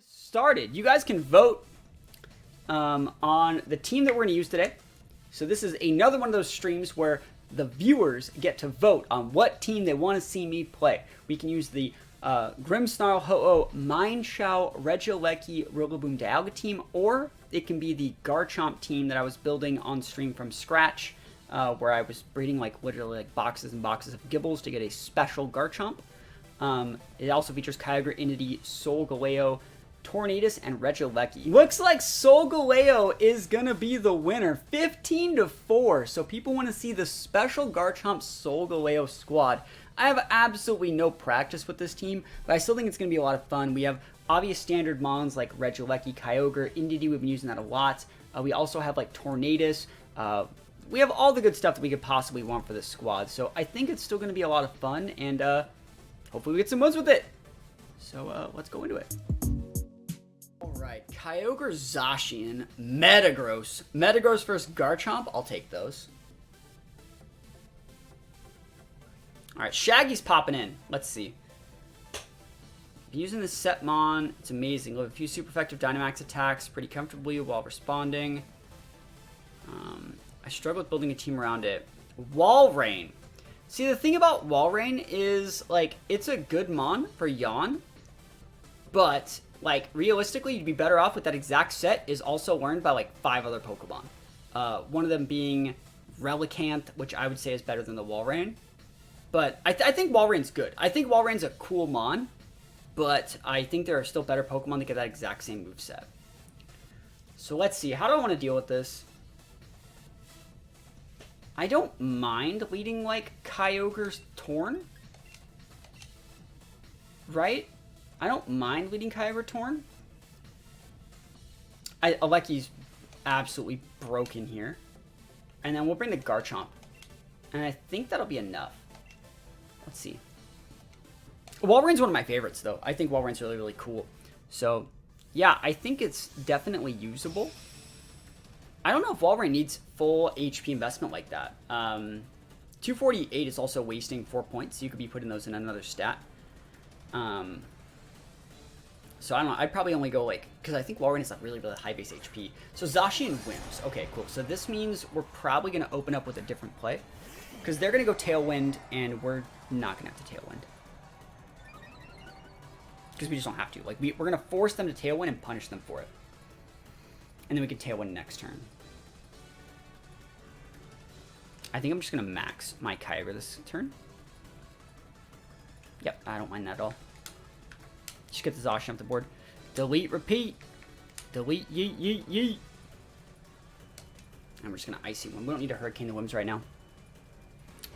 started. You guys can vote on the team that we're going to use today. So this is another one of those streams where the viewers get to vote on what team they want to see me play. We can use the Grimmsnarl, Ho-Oh, Mineshow, Regieleki, Rillaboom, Dialga team, or it can be the Garchomp team that I was building on stream from scratch, where I was breeding like literally like boxes and boxes of Gibbles to get a special Garchomp. It also features Kyogre, Inity, Solgaleo, Tornadus, and Regieleki. Looks like Solgaleo is gonna be the winner, 15-4. So people want to see the special Garchomp Solgaleo squad. I have absolutely no practice with this team, but I still think it's gonna be a lot of fun. We have obvious standard mons like Regieleki, Kyogre, Inity. We've been using that a lot. We also have like Tornadus. We have all the good stuff that we could possibly want for this squad. So I think it's still gonna be a lot of fun, and hopefully we get some wins with it. So let's go into it. Alright, Kyogre, Zacian, Metagross. Metagross versus Garchomp, I'll take those. Alright, Shaggy's popping in. Let's see. Using the Setmon, it's amazing. We'll have a few super effective Dynamax attacks pretty comfortably while responding. I struggle with building a team around it. Walrein. See, the thing about Walrein is, like, it's a good mon for Yawn, but, like, realistically, you'd be better off with that exact set is also learned by, like, 5 other Pokemon. One of them being Relicanth, which I would say is better than the Walrein. But I think Walrein's good. I think Walrein's a cool mon, but I think there are still better Pokemon that get that exact same moveset. So let's see. How do I want to deal with this? I don't mind leading, like, Kyogre's Torn. Right? I don't mind leading Kyogre Torn. Aleki's absolutely broken here. And then we'll bring the Garchomp. And I think that'll be enough. Let's see. Walrein's one of my favorites, though. I think Walrein's really, really cool. So, yeah, I think it's definitely usable. I don't know if Walrein needs full HP investment like that. 248 is also wasting 4 points, so you could be putting those in another stat. So I don't know. I'd probably only go like, because I think Walrein is like really, really high base HP. So Zacian wins. Okay, cool. So this means we're probably going to open up with a different play, because they're going to go Tailwind, and we're not going to have to Tailwind. Because we just don't have to. Like, we're going to force them to Tailwind and punish them for it. And then we can Tailwind next turn. I think I'm just going to max my Kyogre this turn. Yep, I don't mind that at all. Just get the Zacian off the board. Delete, repeat. Delete, yeet, yeet, yeet. And we're just going to Icy one. We don't need to Hurricane the Whims right now.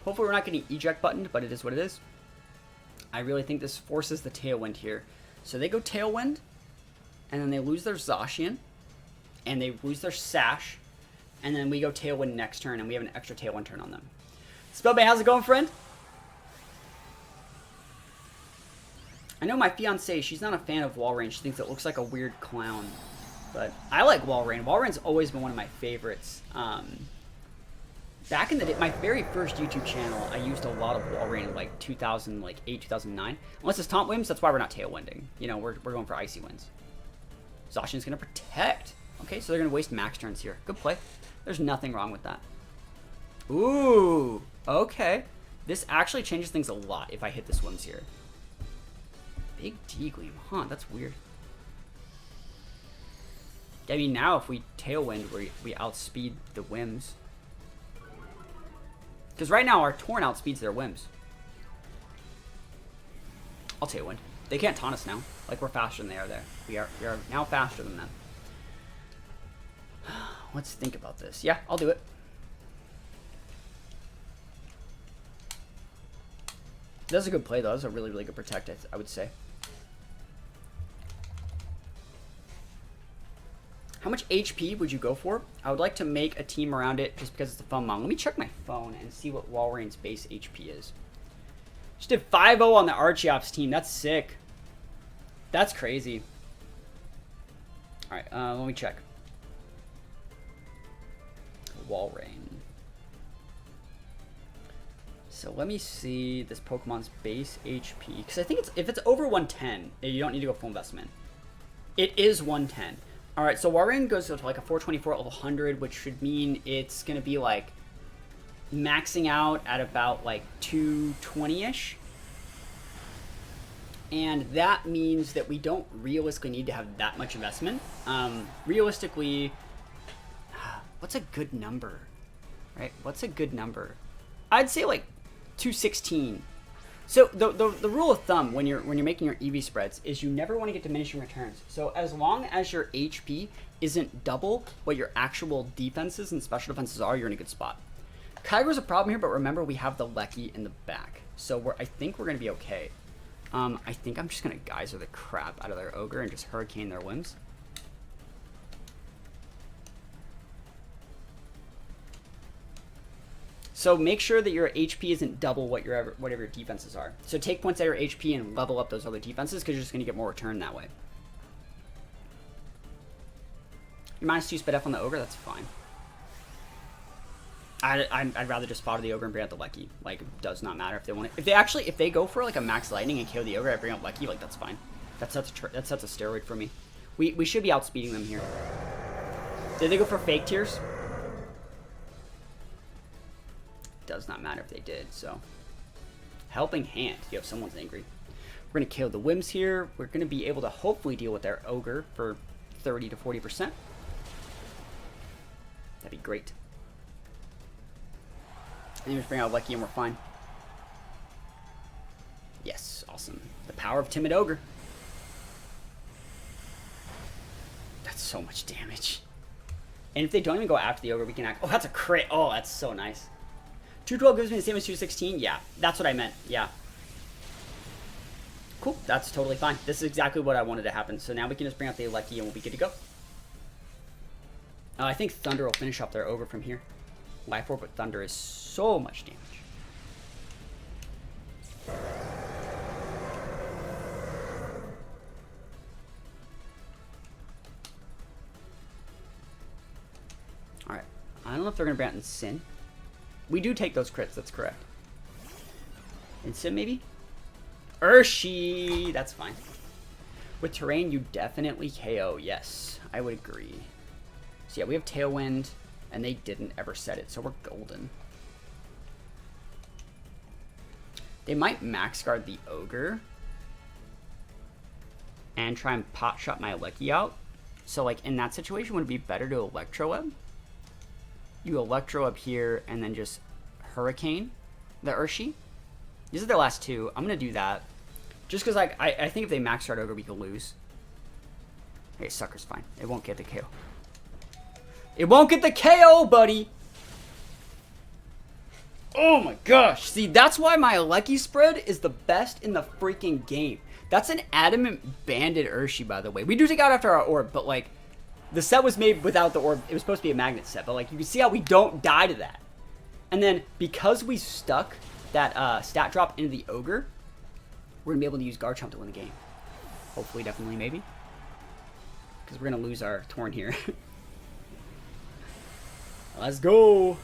Hopefully we're not getting eject buttoned, but it is what it is. I really think this forces the Tailwind here. So they go Tailwind, and then they lose their Zacian, and they lose their Sash, and then we go Tailwind next turn, and we have an extra Tailwind turn on them. Spellbay, how's it going, friend? I know my fiance, she's not a fan of Walrein. She thinks it looks like a weird clown, but I like Walrein. Walrein's always been one of my favorites. Back in the day, my very first YouTube channel, I used a lot of Walrein in like 2008, 2009. Unless it's Taunt Whims, that's why we're not Tailwinding. You know, we're going for Icy Winds. Zacian's going to Protect. Okay, so they're going to waste max turns here. Good play. There's nothing wrong with that. Ooh, okay. This actually changes things a lot if I hit this Whims here. Big D-Gleam, huh? That's weird. I mean, now if we Tailwind, we outspeed the Whims. Because right now our Torn outspeeds their Whims. I'll Tailwind. They can't taunt us now. Like, we're faster than they are there. We are now faster than them. Let's think about this. Yeah, I'll do it. That's a good play, though. That's a really, really good Protect, I would say. How much HP would you go for? I would like to make a team around it just because it's a fun mon. Let me check my phone and see what Walrein's base HP is. Just did 5-0 on the Archeops team. That's sick. That's crazy. Alright, let me check. Walrein. So let me see this Pokemon's base HP. Because I think if it's over 110, you don't need to go full investment. It is 110. All right, so Warin goes to like a 424 level 100, which should mean it's going to be like maxing out at about like 220-ish. And that means that we don't realistically need to have that much investment. Realistically, what's a good number, right? What's a good number? I'd say like 216. So the rule of thumb when you're making your EV spreads is you never want to get diminishing returns. So as long as your HP isn't double what your actual defenses and special defenses are, you're in a good spot. Kygo's a problem here, but remember we have the Lecky in the back, so I think we're gonna be okay. I think I'm just gonna geyser the crap out of their ogre and just hurricane their limbs. So make sure that your HP isn't double whatever your defenses are. So take points at your HP and level up those other defenses because you're just gonna get more return that way. You're -2 sped F on the ogre, that's fine. I'd rather just fodder the ogre and bring out the Lecky. Like, it does not matter if they want it. If they go for like a max lightning and KO the ogre, I bring out Lecky, like that's fine. That sets a steroid for me. We should be outspeeding them here. Did they go for fake tears? Does not matter if they did, so. Helping hand, you have someone's angry. We're gonna KO the Wims here. We're gonna be able to hopefully deal with their ogre for 30 to 40%. That'd be great. And just bring out Lecky and we're fine. Yes, awesome. The power of Timid Ogre. That's so much damage. And if they don't even go after the ogre, we can act. Oh, that's a crit. Oh, that's so nice. 212 gives me the same as 216. Yeah, that's what I meant. Yeah. Cool. That's totally fine. This is exactly what I wanted to happen. So now we can just bring out the Lecky and we'll be good to go. I think Thunder will finish up their ogre from here. Life Orb with Thunder is so much damage. Alright. I don't know if they're going to bring out Sin. We do take those crits, that's correct. Sin maybe? Urshi! That's fine. With Terrain, you definitely KO. Yes, I would agree. So yeah, we have Tailwind. And they didn't ever set it, so we're golden. They might max guard the ogre and try and pot shot my Lecky out. So like in that situation, would it be better to Electro Web? You Electro Web here and then just Hurricane the Urshi. These are their last two. I'm gonna do that. Just because like I think if they max guard ogre, we could lose. Hey, sucker's fine. It won't get the KO. It won't get the KO, buddy. Oh my gosh. See, that's why my Lecky spread is the best in the freaking game. That's an Adamant Banded Urshi, by the way. We do take out after our orb, but like, the set was made without the orb. It was supposed to be a magnet set, but like, you can see how we don't die to that. And then, because we stuck that stat drop into the ogre, we're gonna be able to use Garchomp to win the game. Hopefully, definitely, maybe. Because we're gonna lose our Torn here. Let's go.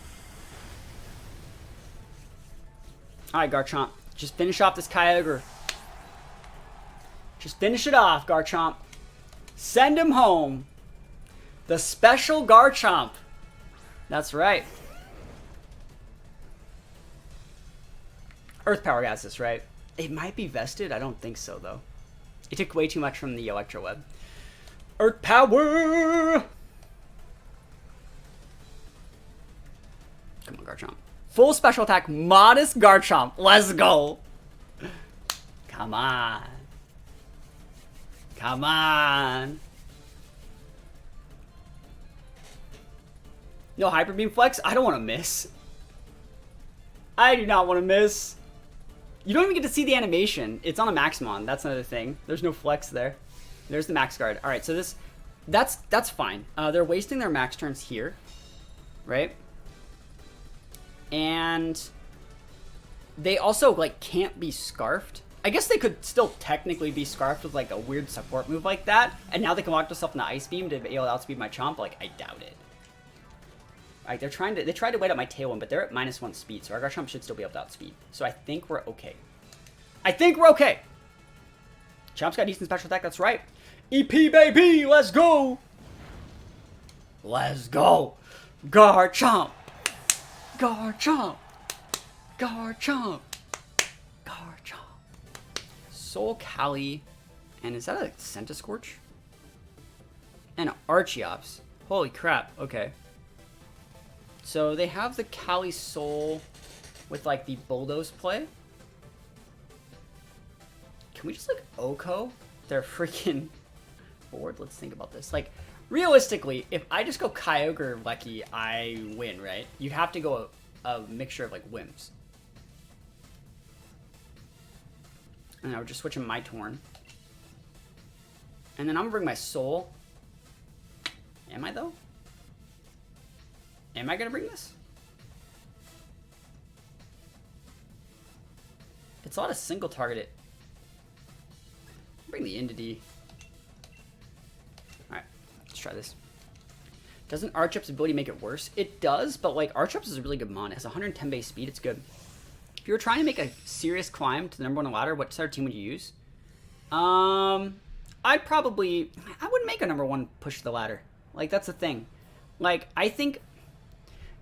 Alright, Garchomp. Just finish off this Kyogre. Just finish it off, Garchomp. Send him home. The special Garchomp. That's right. Earth Power has this, right? It might be vested. I don't think so, though. It took way too much from the Electro Web. Earth Power! Come on, Garchomp. Full special attack, modest Garchomp. Let's go. Come on. Come on. No Hyper Beam Flex? I don't want to miss. I do not want to miss. You don't even get to see the animation. It's on a Maximon. That's another thing. There's no flex there. There's the max guard. All right, so that's fine. They're wasting their max turns here, right? And they also like can't be scarfed. I guess they could still technically be scarfed with like a weird support move like that, and now they can lock themselves in the Ice Beam to be able to outspeed my Chomp. Like, I doubt it. Like, they tried to wait out my Tailwind, but they're at -1 speed, so our Garchomp should still be able to outspeed. So I think we're okay. I think we're okay. Chomp's got decent special attack, that's right. EP baby, let's go! Let's go! Garchomp! Garchomp! Garchomp! Garchomp! Soul Cali, and is that a Centiskorch? And Archeops. Holy crap, okay. So they have the Cali Soul with like the Bulldoze play. Can we just like Oko their freaking board? Let's think about this. Like, realistically, if I just go Kyogre or Lecky, I win, right? You have to go a mixture of like whims. And I would just switch in my Torn. And then I'm gonna bring my Soul. Am I though? Am I gonna bring this? It's a lot of single targeted. Bring the Entity. Alright, let's try this. Doesn't Archeop's ability make it worse? It does, but like Archeops is a really good mon. It has 110 base speed, it's good. If you were trying to make a serious climb to the #1 ladder, what sort of team would you use? I wouldn't make a #1 push the ladder. Like, that's the thing. Like, I think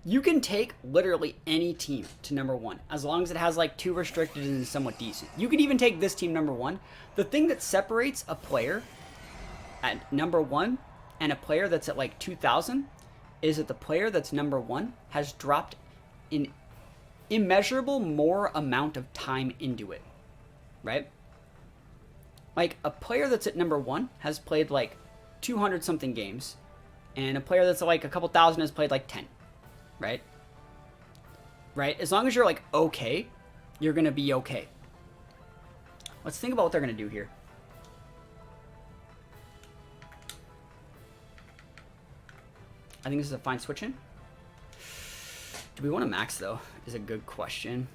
you can take literally any team to #1 as long as it has like 2 restricted and is somewhat decent. You could even take this team #1. The thing that separates a player at #1 and a player that's at like 2,000 is that the player that's #1 has dropped an immeasurable more amount of time into it, right? Like, a player that's at #1 has played like 200 something games, and a player that's like a couple thousand has played like 10, right? Right? As long as you're like okay, you're gonna be okay. Let's think about what they're gonna do here. I think this is a fine switch in. Do we want to max though? Is a good question.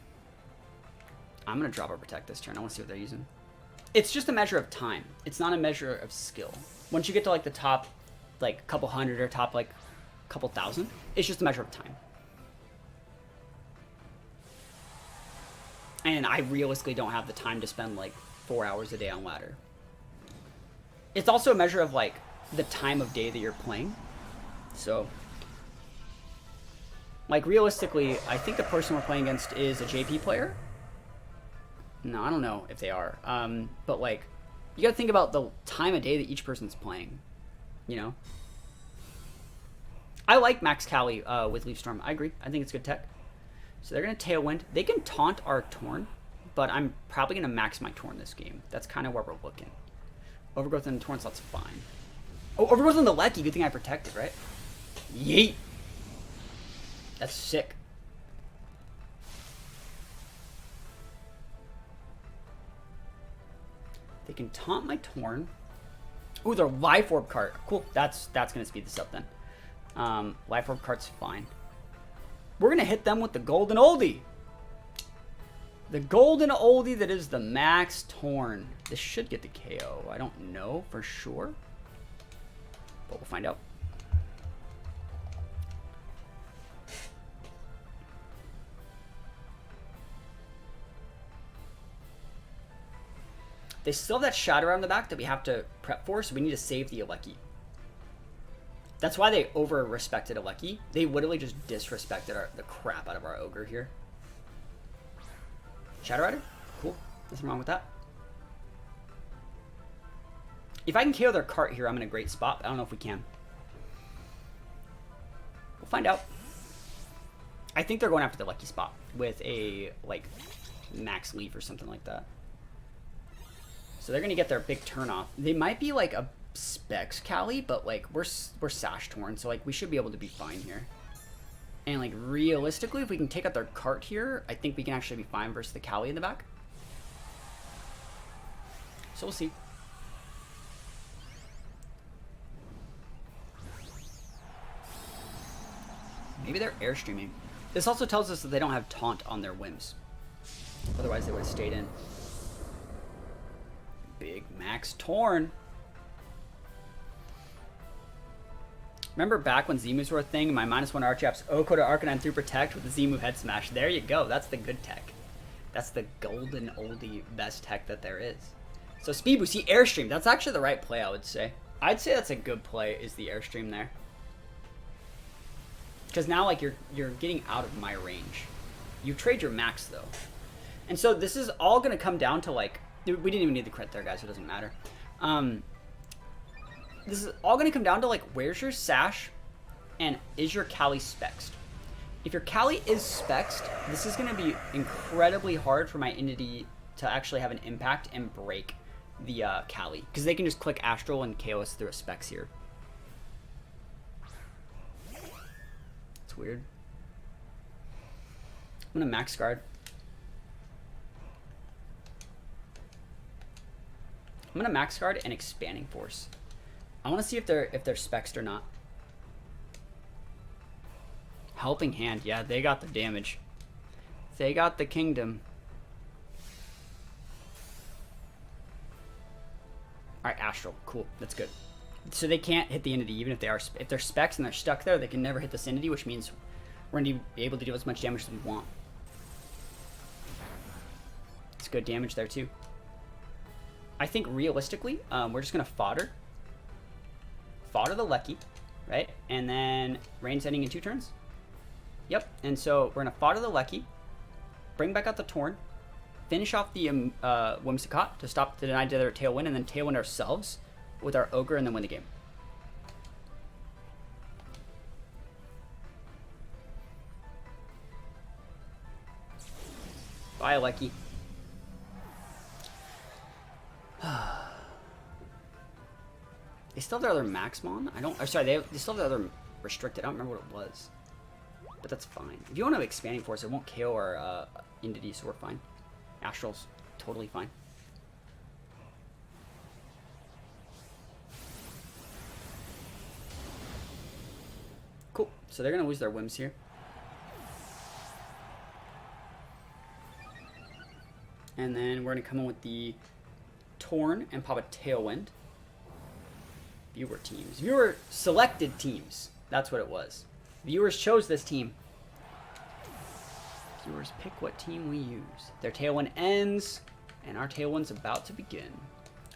I'm gonna drop or protect this turn. I want to see what they're using. It's just a measure of time. It's not a measure of skill. Once you get to like the top, like couple hundred or top like couple thousand, it's just a measure of time. And I realistically don't have the time to spend like 4 hours a day on ladder. It's also a measure of like the time of day that you're playing. So, like, realistically, I think the person we're playing against is a JP player. No, I don't know if they are. But like, you gotta think about the time of day that each person's playing, you know? I like Max Cali with Leaf Storm. I agree. I think it's good tech. So they're gonna Tailwind. They can taunt our Torn, but I'm probably gonna max my Torn this game. That's kind of where we're looking. Overgrowth and Torn slot's fine. Oh, Overgrowth on the Lecky. Good thing I protected, right? Yeet. That's sick. They can taunt my Torn. Ooh, their Life Orb cart. Cool. That's gonna speed this up then. Life Orb cart's fine. We're gonna hit them with the Golden Oldie. The Golden Oldie that is the Max Torn. This should get the KO. I don't know for sure, but we'll find out. They still have that Shadow on the back that we have to prep for, so we need to save the Alecki. That's why they over-respected Alecki. They literally just disrespected the crap out of our Ogre here. Shadow Rider? Cool. Nothing wrong with that. If I can KO their cart here, I'm in a great spot. I don't know if we can. We'll find out. I think they're going after the lucky spot with a, like, Max Leaf or something like that. So they're going to get their big turn off. They might be like a Specs Cali, but like we're Sash Torn, so like we should be able to be fine here. And like realistically, if we can take out their cart here, I think we can actually be fine versus the Cali in the back. So we'll see. Maybe they're airstreaming. This also tells us that they don't have taunt on their whims. Otherwise they would have stayed in. Big Max Torn. Remember back when Z-moves were a thing? My -1 Archeops Oko to Arcanine through Protect with the Z-move head smash. There you go. That's the good tech. That's the golden oldie best tech that there is. So Speed Boost, he Airstream. That's actually the right play, I would say. I'd say that's a good play, is the Airstream there. Because now, like, you're getting out of my range. You trade your max, though. And so this is all going to come down to, like... We didn't even need the crit there, guys. It doesn't matter. This is all going to come down to, like, where's your Sash and is your Cali spexed? If your Cali is spexed, this is going to be incredibly hard for my entity to actually have an impact and break the Cali. Because they can just click Astral and KO us through a specs here. It's weird. I'm going to max guard. I'm going to max guard and Expanding Force. I want to see if they're spexed or not. Helping Hand. Yeah, they got the damage. They got the kingdom. Alright, Astral. Cool. That's good. So they can't hit the entity even if they're specs and they're stuck there. They can never hit this entity, which means we're going to be able to do as much damage as we want. It's good damage there too. I think realistically, we're just going to fodder the Lecky, right? And then Rain's ending in 2 turns. Yep. And so we're going to fodder the Lecky, bring back out the Torn, finish off the Whimsicott to deny their Tailwind, and then Tailwind ourselves with our Ogre and then win the game. Bye, Lecky. They still have their other Maxmon? They still have the other restricted. I don't remember what it was. But that's fine. If you want to have Expanding Force, it won't KO our entity, so we're fine. Astral's totally fine. Cool. So they're going to lose their Whims here. And then we're going to come in with the Torn and pop a Tailwind. Viewer teams. Viewer selected teams. That's what it was. Viewers chose this team. Viewers pick what team we use. Their Tailwind ends, and our Tailwind's about to begin.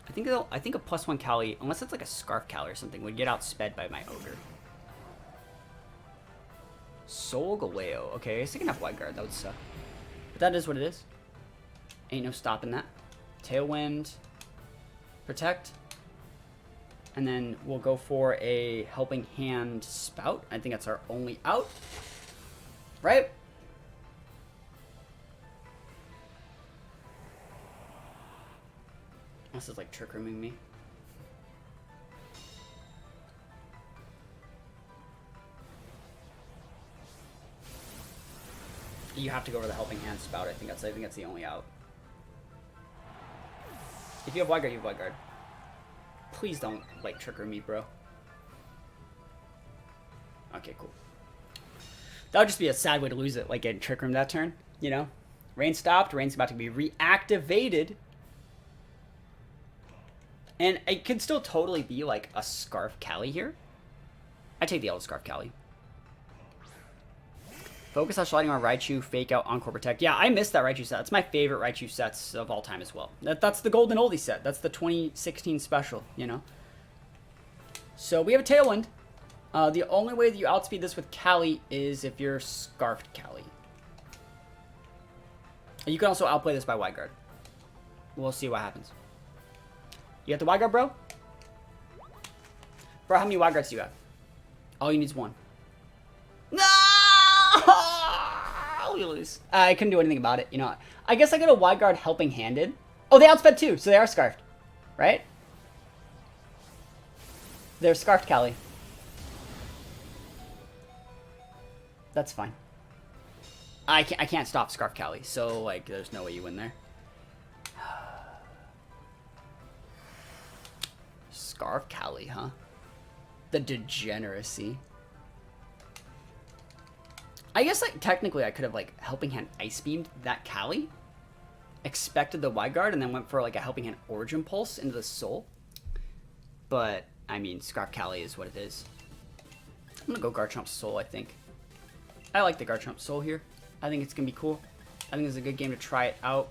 I think a +1 Cali, unless it's like a Scarf Cali or something, would get outsped by my Ogre. Soul Galeo. Okay, I guess I can have Wide Guard. That would suck. But that is what it is. Ain't no stopping that. Tailwind. Protect. And then we'll go for a Helping Hand Spout. I think that's our only out. Right? This is like Trick Rooming me. You have to go for the Helping Hand Spout. I think that's the only out. If you have Wide Guard, you have Wide Guard. Please don't, like, Trick Room me, bro. Okay, cool. That would just be a sad way to lose it, like getting Trick Room that turn, you know? Rain stopped. Rain's about to be reactivated. And it could still totally be, like, a Scarf Cali here. I take the Yellow Scarf Cali. Focus on sliding on Raichu, Fake Out, Encore Protect. Yeah, I missed that Raichu set. That's my favorite Raichu sets of all time as well. That's the Golden Oldie set. That's the 2016 special, you know? So we have a Tailwind. The only way that you outspeed this with Cali is if you're Scarfed Cali. And you can also outplay this by Wide Guard. We'll see what happens. You got the Wide Guard, bro? Bro, how many Wide Guards do you have? All you need is 1. No! We lose. I couldn't do anything about it, you know. I guess I got a Wide Guard Helping Handed. Oh, they outsped too, so they are Scarfed. Right? They're Scarfed Cali. That's fine. I can't stop Scarf Cali, so, like, there's no way you win there. Scarf Cali, huh? The degeneracy. I guess, like, technically I could have, like, Helping Hand Ice Beamed that Cali, expected the Wide Guard, and then went for, like, a Helping Hand Origin Pulse into the Soul. But, I mean, Scarf Cali is what it is. I'm gonna go Garchomp Soul, I think. I like the Garchomp Soul here. I think it's gonna be cool. I think it's a good game to try it out.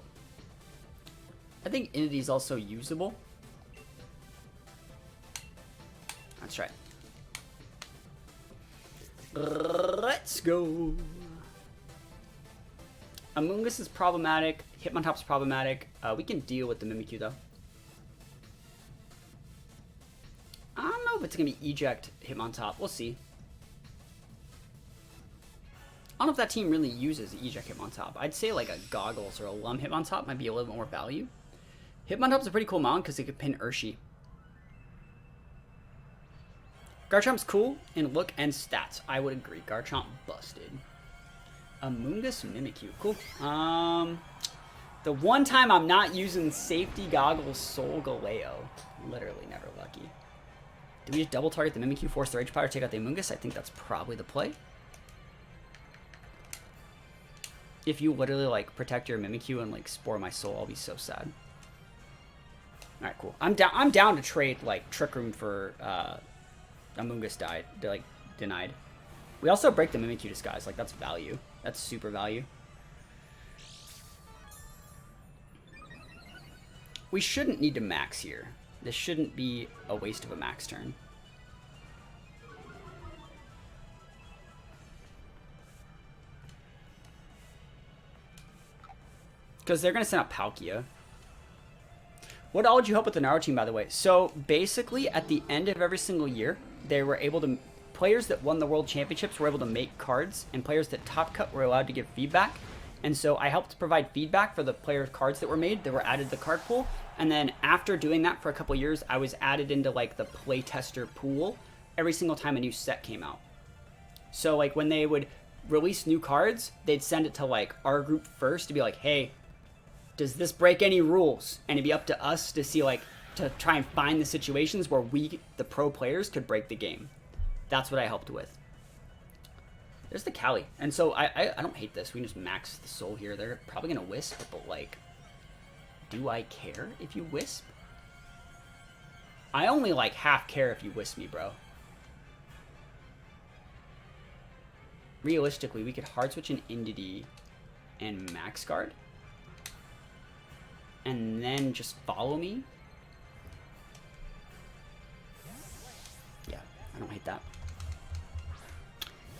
I think Entity is also usable. That's right. Let's go. Amoonguss is problematic. Hitmontop's problematic. We can deal with the Mimikyu though. I don't know if it's gonna be eject Hitmontop. We'll see. I don't know if that team really uses eject Hitmontop. I'd say like a Goggles or a Lum Hitmontop might be a little bit more value. Hitmontop's a pretty cool mount because it could pin Urshi. Garchomp's cool in look and stats. I would agree. Garchomp busted. Amoonguss Mimikyu. Cool. The one time I'm not using Safety Goggles Soul Galeo. Literally never lucky. Do we just double target the Mimikyu, force the Rage Powder, take out the Amoonguss? I think that's probably the play. If you literally like protect your Mimikyu and like spore my soul, I'll be so sad. Alright, cool. I'm down to trade like Trick Room for Amoonguss denied. We also break the Mimikyu Disguise, like that's value. That's super value. We shouldn't need to max here. This shouldn't be a waste of a max turn. Because they're going to send out Palkia. What all did you help with the Naruto team, by the way? So basically, at the end of every single year, they were able to... Players that won the World Championships were able to make cards, and players that top cut were allowed to give feedback. And so I helped provide feedback for the player cards that were made, that were added to the card pool. And then after doing that for a couple years, I was added into like the playtester pool every single time a new set came out. So like when they would release new cards, they'd send it to like our group first to be like, hey, does this break any rules? And it'd be up to us to see like, to try and find the situations where we, the pro players, could break the game. That's what I helped with. There's the Cali. And so I don't hate this. We can just max the soul here. They're probably going to Wisp, but like, do I care if you Wisp? I only like half care if you Wisp me, bro. Realistically, we could hard switch an Entity and max guard. And then just follow me. Yeah, I don't hate that.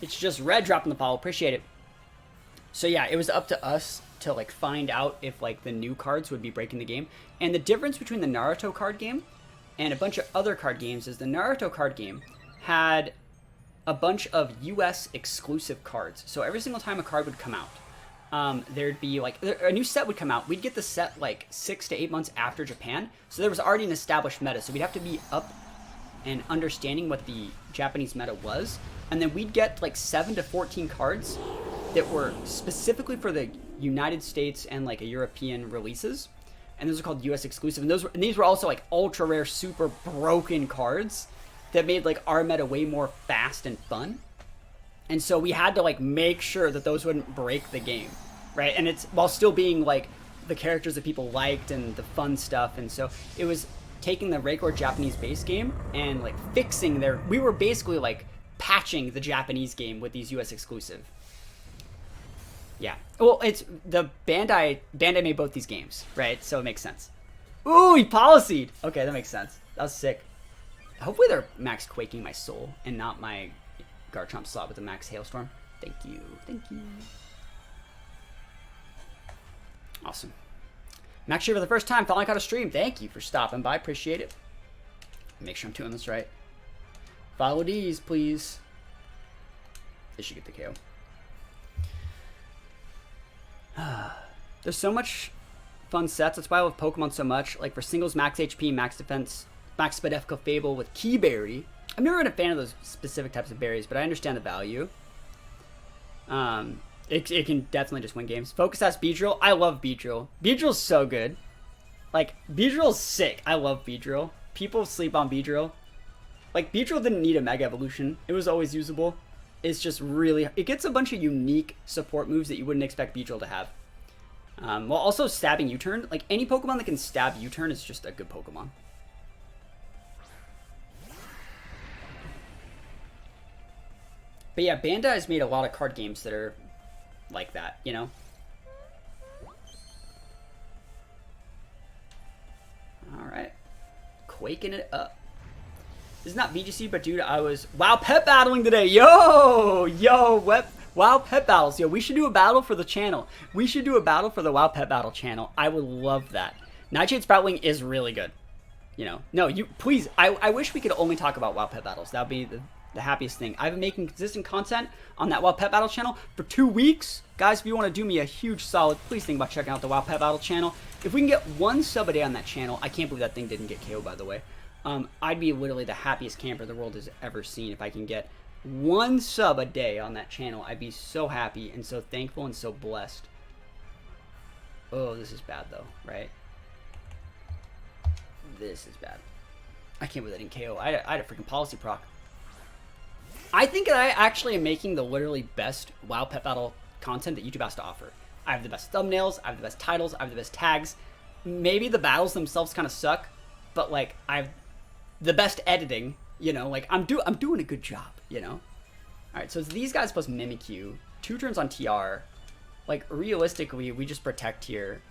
It's just red dropping the follow. Appreciate it. So yeah, it was up to us to like find out if like the new cards would be breaking the game. And the difference between the Naruto card game and a bunch of other card games is the Naruto card game had a bunch of US exclusive cards. So every single time a card would come out, there'd be like a new set would come out. We'd get the set like 6 to 8 months after Japan. So there was already an established meta. So we'd have to be up and understanding what the Japanese meta was. And then we'd get like 7 to 14 cards that were specifically for the United States and like a European releases. And those are called US exclusive. And these were also like ultra rare, super broken cards that made like our meta way more fast and fun. And so we had to like make sure that those wouldn't break the game, right? And it's while still being like the characters that people liked and the fun stuff. And so it was taking the regular Japanese base game and like fixing we were basically like patching the Japanese game with these US exclusive. Yeah. Well, it's the Bandai made both these games, right? So it makes sense. Ooh, he policied. Okay, that makes sense. That was sick. Hopefully they're max quaking my soul and not my Garchomp slot with the max hailstorm. Thank you. Thank you. Awesome. Max here for the first time. Felt like I caught a stream. Thank you for stopping by. Appreciate it. Make sure I'm doing this right. Follow these, please. This should get the KO. There's so much fun sets. That's why I love Pokemon so much. Like for singles, max HP, max defense, max Spadefka Fable with Keyberry. I've never been a fan of those specific types of berries, but I understand the value. It can definitely just win games. Focus Sash Beedrill. I love Beedrill. Beedrill's so good. Like, Beedrill's sick. I love Beedrill. People sleep on Beedrill. Like, Beedrill didn't need a Mega Evolution. It was always usable. It's just really... It gets a bunch of unique support moves that you wouldn't expect Beedrill to have. While also stabbing U-turn. Like, any Pokemon that can stab U-turn is just a good Pokemon. But yeah, Bandai has made a lot of card games that are like that, you know? quaking it up. This is not VGC, but dude, I was WoW pet battling today. Yo, WoW pet battles. Yo, we should do a battle for the channel. We should do a battle for the WoW pet battle channel. I would love that. Nightshade Sproutling is really good. You know, no, you please. I wish we could only talk about WoW pet battles. That would be the happiest thing. I've been making consistent content on that WoW pet battle channel for 2 weeks. Guys, if you want to do me a huge solid, please think about checking out the WoW pet battle channel. If we can get 1 sub a day on that channel, I can't believe that thing didn't get KO, by the way. I'd be literally the happiest camper the world has ever seen if I can get 1 sub a day on that channel. I'd be so happy and so thankful and so blessed. Oh, this is bad though, right? This is bad. I can't believe I didn't KO. I had a freaking policy proc. I think that I actually am making the literally best WoW pet battle content that YouTube has to offer. I have the best thumbnails, I have the best titles, I have the best tags. Maybe the battles themselves kind of suck, but like I have the best editing, you know, like I'm doing a good job, you know? Alright, so it's these guys plus Mimikyu, 2 turns on TR. Like realistically, we just protect here.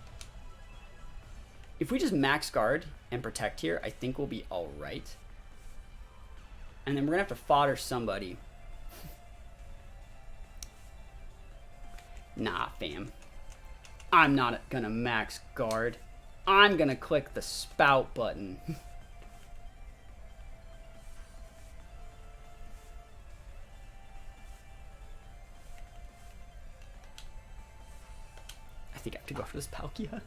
If we just max guard and protect here, I think we'll be alright. And then we're gonna have to fodder somebody. Nah, fam. I'm not gonna max guard. I'm gonna click the spout button. I think I have to go for this Palkia.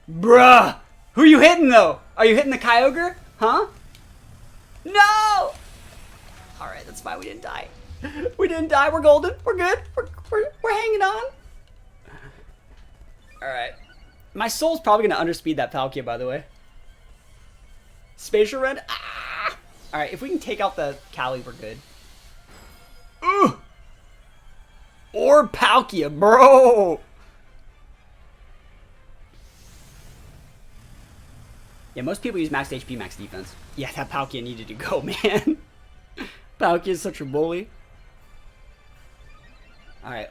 Bruh! Who are you hitting though? Are you hitting the Kyogre? Huh? No! Alright, that's fine. We didn't die. We didn't die. We're golden. We're good. We're hanging on. Alright. My soul's probably going to underspeed that Palkia, by the way. Spatial Rend. Ah! Alright, if we can take out the Cali, we're good. Ooh! Or Palkia, bro! Yeah, most people use max HP, max defense. Yeah, that Palkia needed to go, man. Palkia is such a bully. Alright.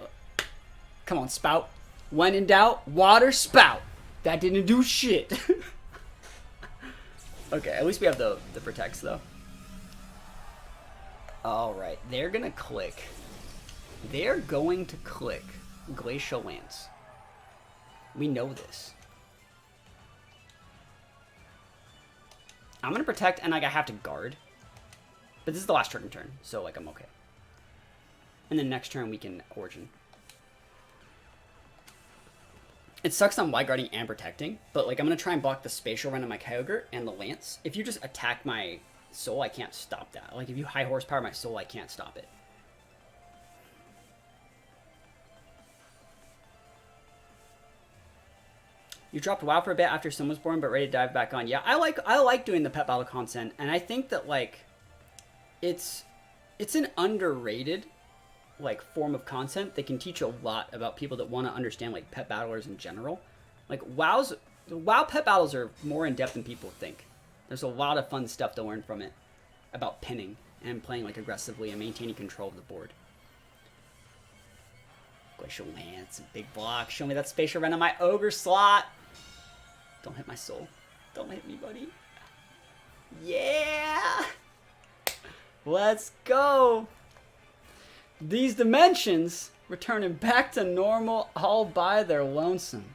Come on, Spout. When in doubt, water spout. That didn't do shit. Okay, at least we have the protects, though. Alright, they're gonna click. They're going to click Glacial Lance. We know this. I'm gonna protect, and like I have to guard. But this is the last turn, so like I'm okay. And then next turn we can Origin. It sucks I'm wide guarding and protecting, but like I'm gonna try and block the Spatial Run on my Kyogre and the Lance. If you just attack my Soul, I can't stop that. Like if you high horsepower my Soul, I can't stop it. You dropped WoW for a bit after Sun was born, but ready to dive back on. Yeah, I like doing the pet battle content, and I think that like it's an underrated like form of content that can teach a lot about people that want to understand like pet battlers in general. Like WoW pet battles are more in depth than people think. There's a lot of fun stuff to learn from it about pinning and playing like aggressively and maintaining control of the board. Glacial Lance, big block. Show me that Spatial Run on my Ogre slot. Don't hit my Soul. Don't hit me, buddy. Yeah! Let's go! These dimensions returning back to normal all by their lonesome.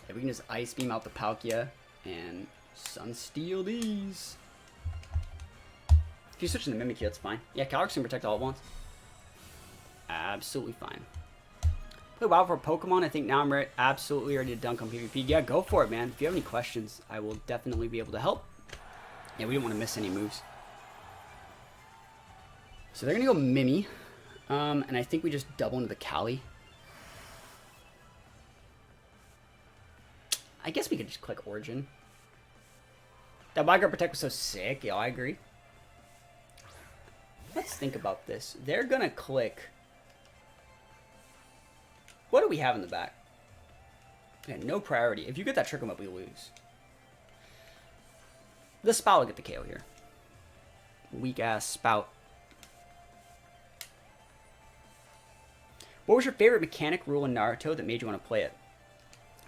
Yeah, we can just Ice Beam out the Palkia and Sunsteel these. If you switch in the Mimikyu, that's fine. Yeah, Calyrex can protect all at once. Absolutely fine. Play WoW for Pokemon. I think now I'm absolutely ready to dunk on PvP. Yeah, go for it, man. If you have any questions, I will definitely be able to help. Yeah, we don't want to miss any moves. So they're going to go Mimi. And I think we just double into the Cali. I guess we could just click Origin. That Wide Guard Protect was so sick. Yeah, I agree. Let's think about this. They're going to click... What do we have in the back? Yeah, no priority. If you get that Trick 'em Up, we lose. The Spout will get the KO here. Weak-ass Spout. What was your favorite mechanic rule in Naruto that made you want to play it?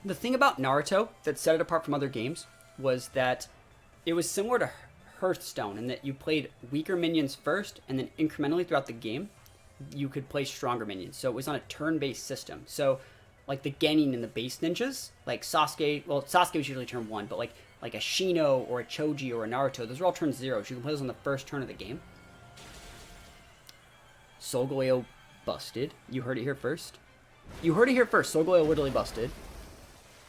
The thing about Naruto that set it apart from other games was that it was similar to Hearthstone in that you played weaker minions first, and then incrementally throughout the game, you could play stronger minions. So it was on a turn-based system. So like the Genin and the base ninjas, like Sasuke, well, Sasuke was usually turn 1, but like a Shino or a Choji or a Naruto, those are all turn 0. So you can play those on the first turn of the game. Solgaleo busted. You heard it here first. You heard it here first. Solgaleo literally busted.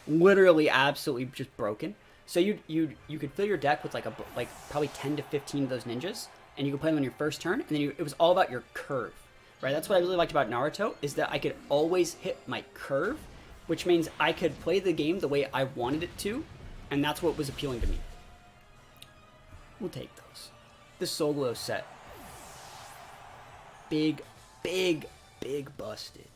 Literally absolutely just broken. So you could fill your deck with like probably 10 to 15 of those ninjas, and you could play them on your first turn, and then it was all about your curve. Right? That's what I really liked about Naruto, is that I could always hit my curve, which means I could play the game the way I wanted it to, and that's what was appealing to me. We'll take those. This Solgaleo set. Big busted.